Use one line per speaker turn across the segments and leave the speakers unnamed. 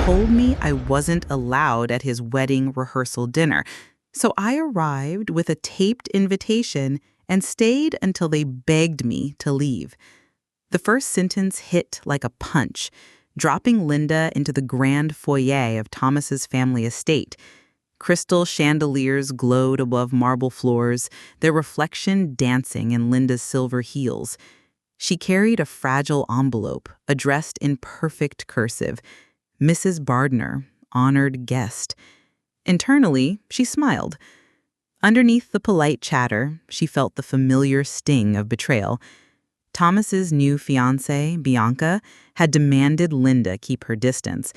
told me I wasn't allowed at his wedding rehearsal dinner, so I arrived with a taped invitation and stayed until they begged me to leave. The first sentence hit like a punch, dropping Linda into the grand foyer of Thomas's family estate. Crystal chandeliers glowed above marble floors, their reflection dancing in Linda's silver heels. She carried a fragile envelope addressed in perfect cursive, Mrs. Bardner, honored guest. Internally, she smiled. Underneath the polite chatter, she felt the familiar sting of betrayal. Thomas's new fiancée, Bianca, had demanded Linda keep her distance.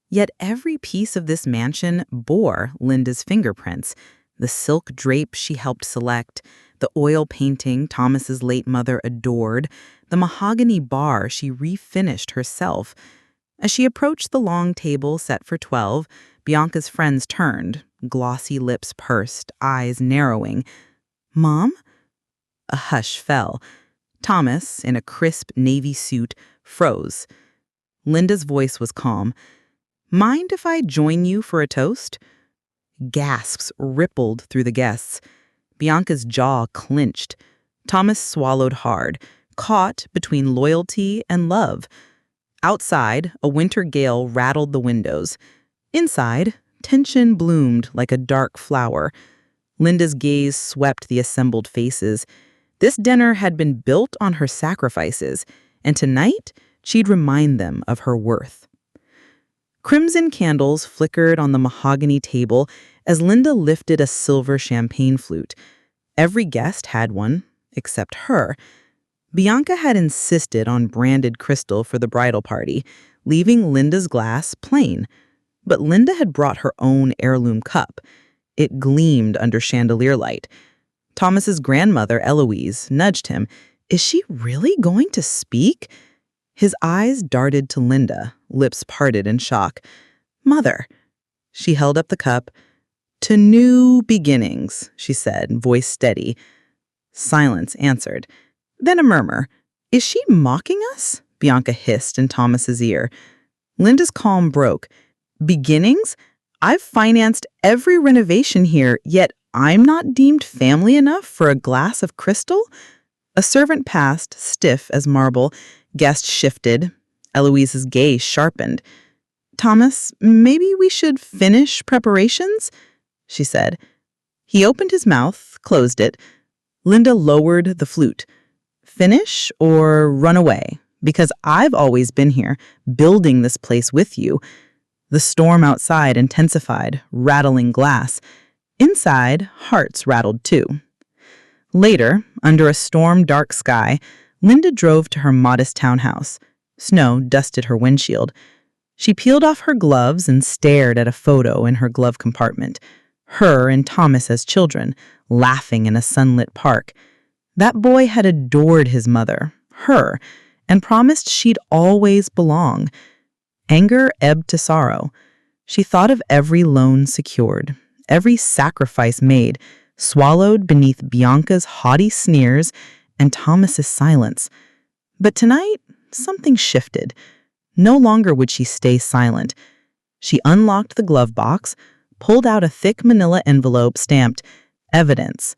Yet every piece of this mansion bore Linda's fingerprints. The silk drape she helped select, the oil painting Thomas's late mother adored, the mahogany bar she refinished herself. As she approached the long table set for 12, Bianca's friends turned, glossy lips pursed, eyes narrowing. "Mom?" A hush fell. Thomas, in a crisp navy suit, froze. Linda's voice was calm. "Mind if I join you for a toast?" Gasps rippled through the guests. Bianca's jaw clenched. Thomas swallowed hard, caught between loyalty and love. Outside, a winter gale rattled the windows. Inside, tension bloomed like a dark flower. Linda's gaze swept the assembled faces. This dinner had been built on her sacrifices, and tonight she'd remind them of her worth. Crimson candles flickered on the mahogany table as Linda lifted a silver champagne flute. Every guest had one, except her. Bianca had insisted on branded crystal for the bridal party, leaving Linda's glass plain. But Linda had brought her own heirloom cup. It gleamed under chandelier light. Thomas's grandmother, Eloise, nudged him. "Is she really going to speak?" His eyes darted to Linda, lips parted in shock. "Mother." She held up the cup. "To new beginnings," she said, voice steady. Silence answered. Then a murmur. "Is she mocking us?" Bianca hissed in Thomas's ear. Linda's calm broke. "Beginnings? I've financed every renovation here, yet I'm not deemed family enough for a glass of crystal?" A servant passed, stiff as marble. Guests shifted. Eloise's gaze sharpened. "Thomas, maybe we should finish preparations?" she said. He opened his mouth, closed it. Linda lowered the flute. "Finish or run away? Because I've always been here, building this place with you." The storm outside intensified, rattling glass. Inside, hearts rattled too. Later, under a storm-dark sky, Linda drove to her modest townhouse. Snow dusted her windshield. She peeled off her gloves and stared at a photo in her glove compartment. Her and Thomas as children, laughing in a sunlit park. That boy had adored his mother, her, and promised she'd always belong. Anger ebbed to sorrow. She thought of every loan secured, every sacrifice made, swallowed beneath Bianca's haughty sneers and Thomas's silence. But tonight, something shifted. No longer would she stay silent. She unlocked the glove box, pulled out a thick manila envelope stamped "Evidence."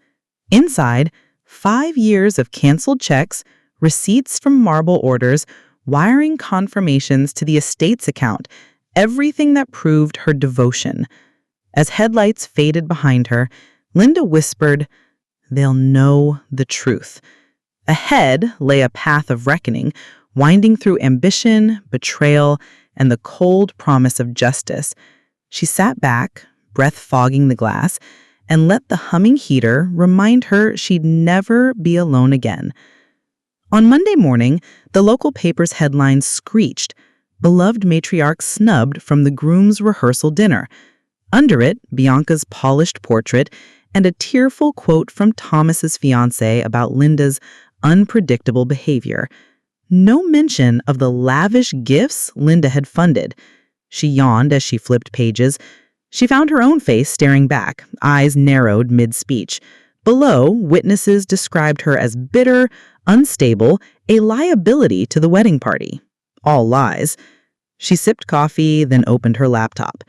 Inside, 5 years of canceled checks, receipts from marble orders, wiring confirmations to the estate's account, everything that proved her devotion. As headlights faded behind her, Linda whispered, "They'll know the truth." Ahead lay a path of reckoning, winding through ambition, betrayal, and the cold promise of justice. She sat back, breath fogging the glass, and let the humming heater remind her she'd never be alone again. On Monday morning, the local paper's headlines screeched, "Beloved matriarch snubbed from the groom's rehearsal dinner." Under it, Bianca's polished portrait and a tearful quote from Thomas's fiancé about Linda's unpredictable behavior. No mention of the lavish gifts Linda had funded. She yawned as she flipped pages. She found her own face staring back, eyes narrowed mid-speech. Below, witnesses described her as bitter, unstable, a liability to the wedding party. All lies. She sipped coffee, then opened her laptop.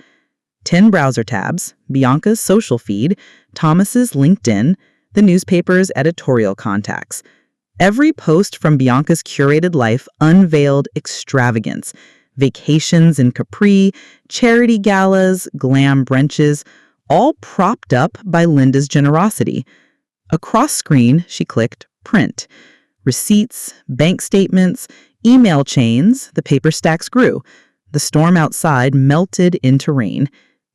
10 browser tabs, Bianca's social feed, Thomas's LinkedIn, the newspaper's editorial contacts. Every post from Bianca's curated life unveiled extravagance. Vacations in Capri, charity galas, glam brunches, all propped up by Linda's generosity. Across screen, she clicked print. Receipts, bank statements, email chains, the paper stacks grew. The storm outside melted into rain.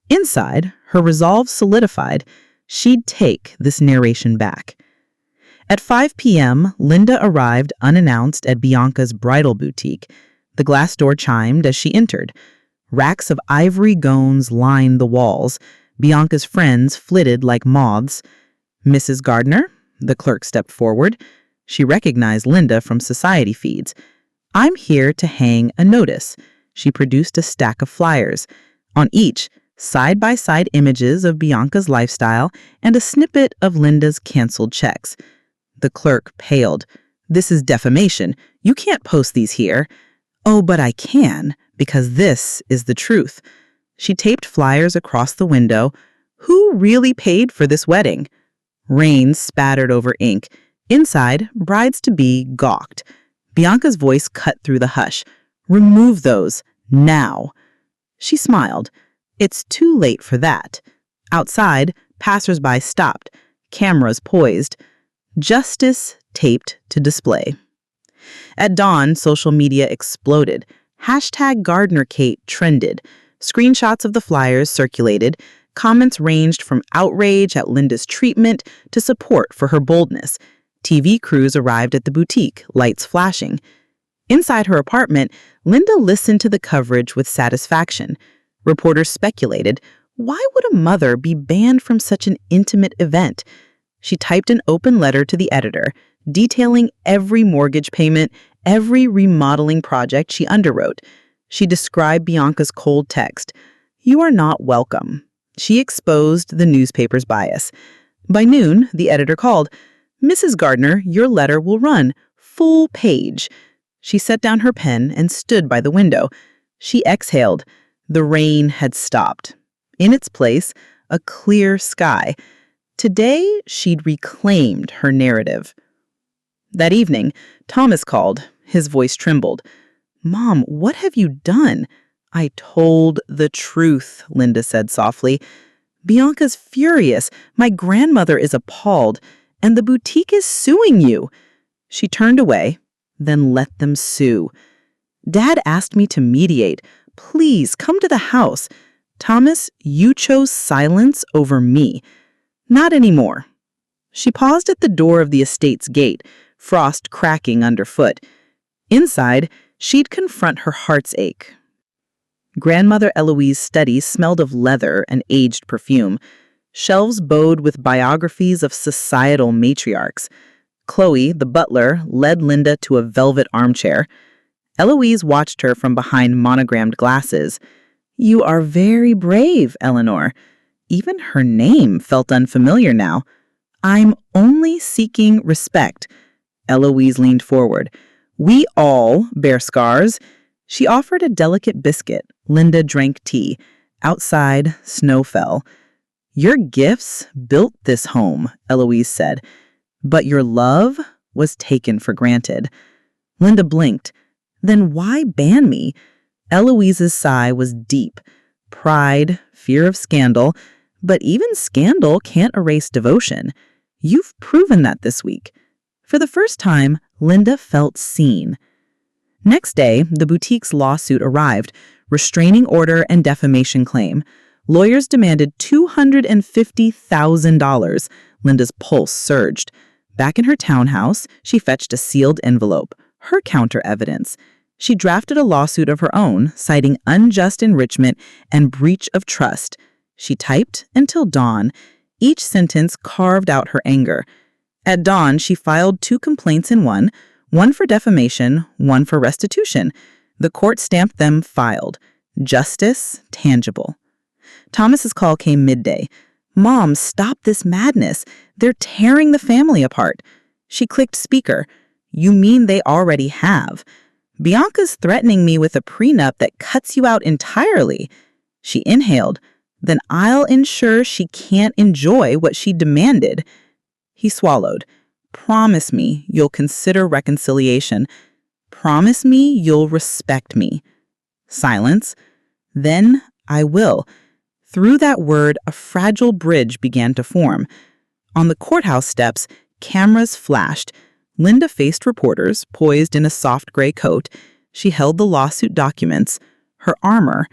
Inside, her resolve solidified. She'd take this narration back. At 5 p.m., Linda arrived unannounced at Bianca's bridal boutique. The glass door chimed as she entered. Racks of ivory gowns lined the walls. Bianca's friends flitted like moths. "Mrs. Gardner?" The clerk stepped forward. She recognized Linda from society feeds. "I'm here to hang a notice." She produced a stack of flyers. On each, side-by-side images of Bianca's lifestyle and a snippet of Linda's canceled checks. The clerk paled. "This is defamation. You can't post these here." "Oh, but I can, because this is the truth." She taped flyers across the window. Who really paid for this wedding? Rain spattered over ink. Inside, brides-to-be gawked. Bianca's voice cut through the hush. "Remove those, now." She smiled. It's too late for that. Outside, passers-by stopped, cameras poised. Justice taped to display. At dawn, social media exploded. #GardnerGate trended. Screenshots of the flyers circulated. Comments ranged from outrage at Linda's treatment to support for her boldness. TV crews arrived at the boutique, lights flashing. Inside her apartment, Linda listened to the coverage with satisfaction. Reporters speculated, why would a mother be banned from such an intimate event? She typed an open letter to the editor, detailing every mortgage payment, every remodeling project she underwrote. She described Bianca's cold text. "You are not welcome." She exposed the newspaper's bias. By noon, the editor called. "Mrs. Gardner, your letter will run. Full page." She set down her pen and stood by the window. She exhaled. The rain had stopped. In its place, a clear sky. Today, she'd reclaimed her narrative. That evening, Thomas called. His voice trembled. "Mom, what have you done?" "I told the truth," Linda said softly. "Bianca's furious. My grandmother is appalled. And the boutique is suing you." She turned away, then let them sue. "Dad asked me to mediate. Please come to the house." "Thomas, you chose silence over me." "Not anymore." She paused at the door of the estate's gate, frost cracking underfoot. Inside, she'd confront her heart's ache. Grandmother Eloise's study smelled of leather and aged perfume. Shelves bowed with biographies of societal matriarchs. Chloe, the butler, led Linda to a velvet armchair. Eloise watched her from behind monogrammed glasses. "You are very brave, Eleanor." Even her name felt unfamiliar now. "I'm only seeking respect." Eloise leaned forward. "We all bear scars." She offered a delicate biscuit. Linda drank tea. Outside, snow fell. "Your gifts built this home," Eloise said. "But your love was taken for granted." Linda blinked. "Then why ban me?" Eloise's sigh was deep. Pride, fear of scandal. But even scandal can't erase devotion. You've proven that this week. For the first time, Linda felt seen. Next day, the boutique's lawsuit arrived, restraining order and defamation claim. Lawyers demanded $250,000. Linda's pulse surged. Back in her townhouse, she fetched a sealed envelope, her counter-evidence. She drafted a lawsuit of her own, citing unjust enrichment and breach of trust. She typed until dawn. Each sentence carved out her anger. At dawn, she filed 2 complaints in one for defamation, one for restitution. The court stamped them filed. Justice tangible. Thomas's call came midday. "Mom, stop this madness. They're tearing the family apart." She clicked speaker. "You mean they already have?" Bianca's threatening me with a prenup that cuts you out entirely. She inhaled. Then I'll ensure she can't enjoy what she demanded. He swallowed. Promise me you'll consider reconciliation. Promise me you'll respect me. Silence. Then I will. Through that word, a fragile bridge began to form. On the courthouse steps, cameras flashed. Linda faced reporters, poised in a soft gray coat. She held the lawsuit documents, her armor.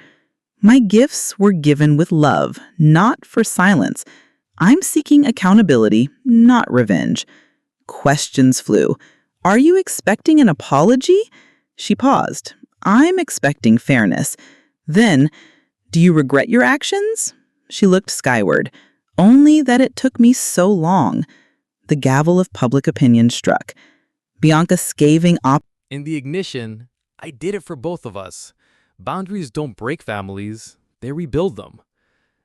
My gifts were given with love, not for silence. I'm seeking accountability, not revenge. Questions flew. Are you expecting an apology? She paused. I'm expecting fairness. Then, do you regret your actions? She looked skyward. Only that it took me so long. The gavel of public opinion struck. Bianca's scathing
In the ignition, I did it for both of us. Boundaries don't break families, they rebuild them.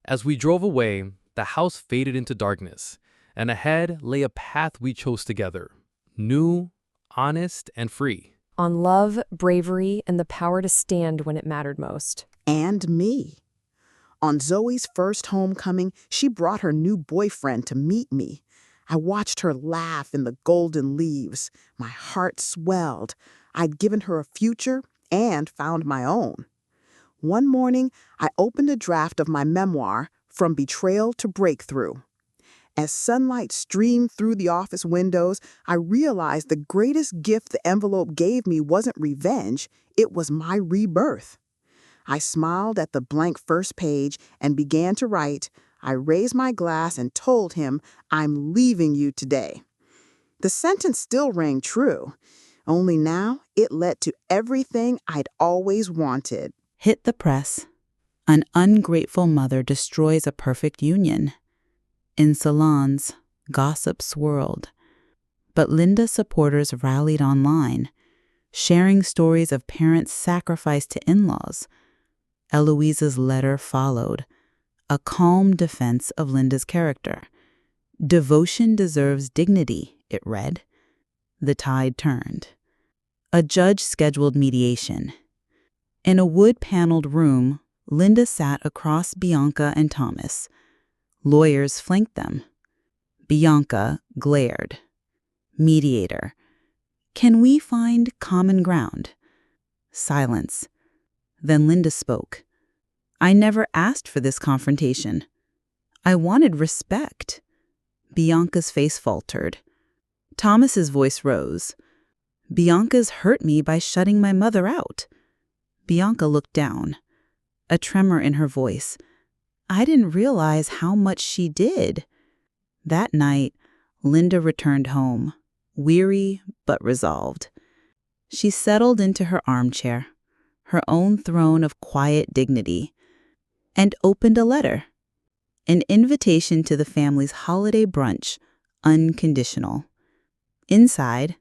As we drove away, the house faded into darkness, and ahead lay a path we chose together. New, honest, and free.
On love, bravery, and the power to stand when it mattered most.
And me. On Zoe's first homecoming, she brought her new boyfriend to meet me. I watched her laugh in the golden leaves. My heart swelled. I'd given her a future and found my own. One morning, I opened a draft of my memoir, From Betrayal to Breakthrough. As sunlight streamed through the office windows, I realized the greatest gift the envelope gave me wasn't revenge, it was my rebirth. I smiled at the blank first page and began to write. I raised my glass and told him, I'm leaving you today. The sentence still rang true, only now it led to everything I'd always wanted.
hit the press. An ungrateful mother destroys a perfect union. In salons, gossip swirled. But Linda's supporters rallied online, sharing stories of parents sacrificed to in-laws. Eloise's letter followed, a calm defense of Linda's character. Devotion deserves dignity, it read. The tide turned. A judge scheduled mediation. In a wood-paneled room, Linda sat across Bianca and Thomas. Lawyers flanked them. Bianca glared. Mediator. Can we find common ground? Silence. Then Linda spoke. I never asked for this confrontation. I wanted respect. Bianca's face faltered. Thomas's voice rose. Bianca's hurt me by shutting my mother out. Bianca looked down, a tremor in her voice. I didn't realize how much she did. That night, Linda returned home, weary but resolved. She settled into her armchair, her own throne of quiet dignity, and opened a letter, an invitation to the family's holiday brunch, unconditional. Inside,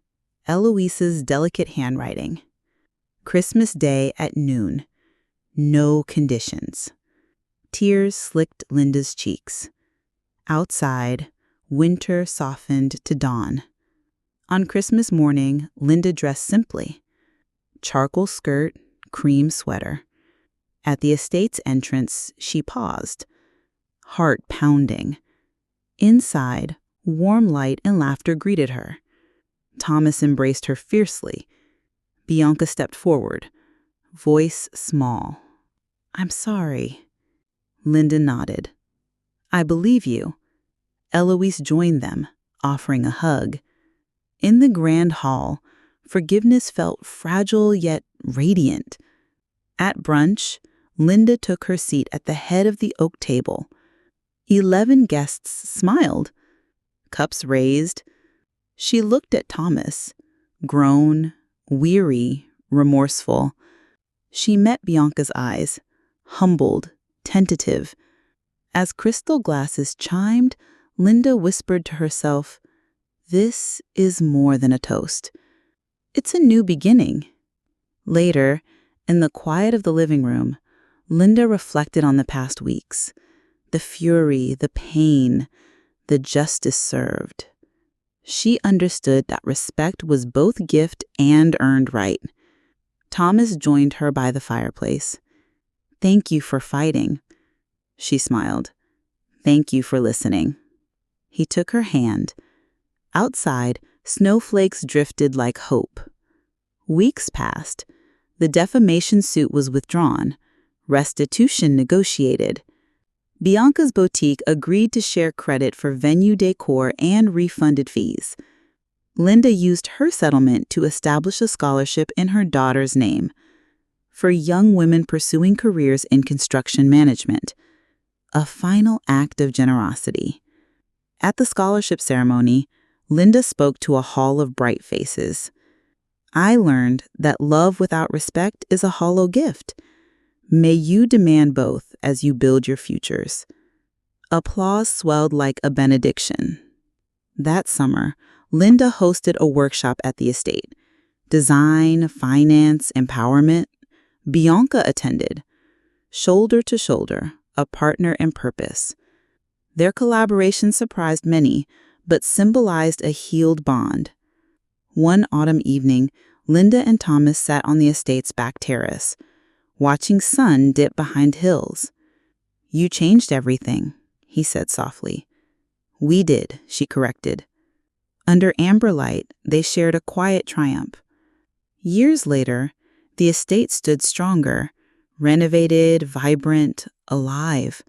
Eloise's delicate handwriting. Christmas Day at noon. No conditions. Tears slicked Linda's cheeks. Outside, winter softened to dawn. On Christmas morning, Linda dressed simply. Charcoal skirt, cream sweater. At the estate's entrance, she paused, heart pounding. Inside, warm light and laughter greeted her. Thomas embraced her fiercely. Bianca stepped forward, voice small. I'm sorry. Linda nodded. I believe you. Eloise joined them, offering a hug. In the grand hall, forgiveness felt fragile yet radiant. At brunch, Linda took her seat at the head of the oak table. 11 guests smiled, cups raised. She looked at Thomas, grown, weary, remorseful. She met Bianca's eyes, humbled, tentative. As crystal glasses chimed, Linda whispered to herself, this is more than a toast. It's a new beginning. Later, in the quiet of the living room, Linda reflected on the past weeks, the fury, the pain, the justice served. She understood that respect was both gift and earned right. Thomas joined her by the fireplace. "Thank you for fighting." She smiled. "Thank you for listening." He took her hand. Outside, snowflakes drifted like hope. Weeks passed. The defamation suit was withdrawn. Restitution negotiated. Bianca's boutique agreed to share credit for venue decor and refunded fees. Linda used her settlement to establish a scholarship in her daughter's name for young women pursuing careers in construction management. A final act of generosity. At the scholarship ceremony, Linda spoke to a hall of bright faces. "I learned that love without respect is a hollow gift. May you demand both as you build your futures." Applause swelled like a benediction. That summer, Linda hosted a workshop at the estate. Design, finance, empowerment. Bianca attended. Shoulder to shoulder, a partner in purpose. Their collaboration surprised many, but symbolized a healed bond. One autumn evening, Linda and Thomas sat on the estate's back terrace, watching sun dip behind hills. "You changed everything," he said softly. "We did," she corrected. Under amber light, they shared a quiet triumph. Years later, the estate stood stronger, renovated, vibrant, alive.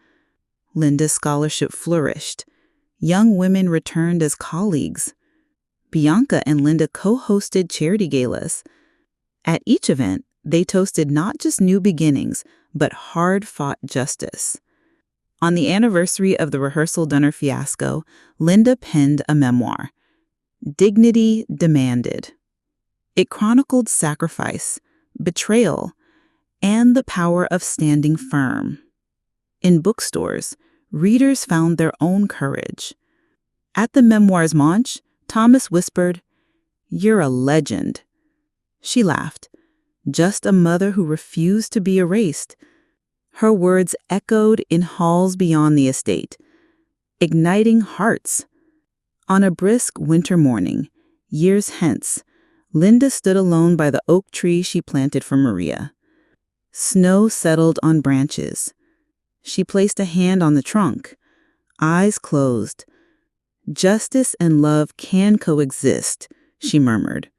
Linda's scholarship flourished. Young women returned as colleagues. Bianca and Linda co-hosted charity galas. At each event, they toasted not just new beginnings, but hard-fought justice. On the anniversary of the Rehearsal dinner fiasco, Linda penned a memoir, Dignity Demanded. It chronicled sacrifice, betrayal, and the power of standing firm. In bookstores, readers found their own courage. At the memoir's launch, Thomas whispered, "You're a legend." She laughed. Just a mother who refused to be erased. Her words echoed in halls beyond the estate, igniting hearts. On a brisk winter morning, years hence, Linda stood alone by the oak tree she planted for Maria. Snow settled on branches. She placed a hand on the trunk, eyes closed. "Justice and love can coexist," she murmured.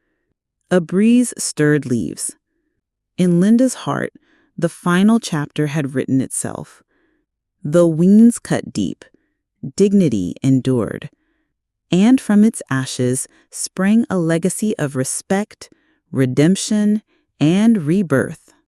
A breeze stirred leaves. In Linda's heart, the final chapter had written itself. Though wounds cut deep, dignity endured. And from its ashes sprang a legacy of respect, redemption, and rebirth.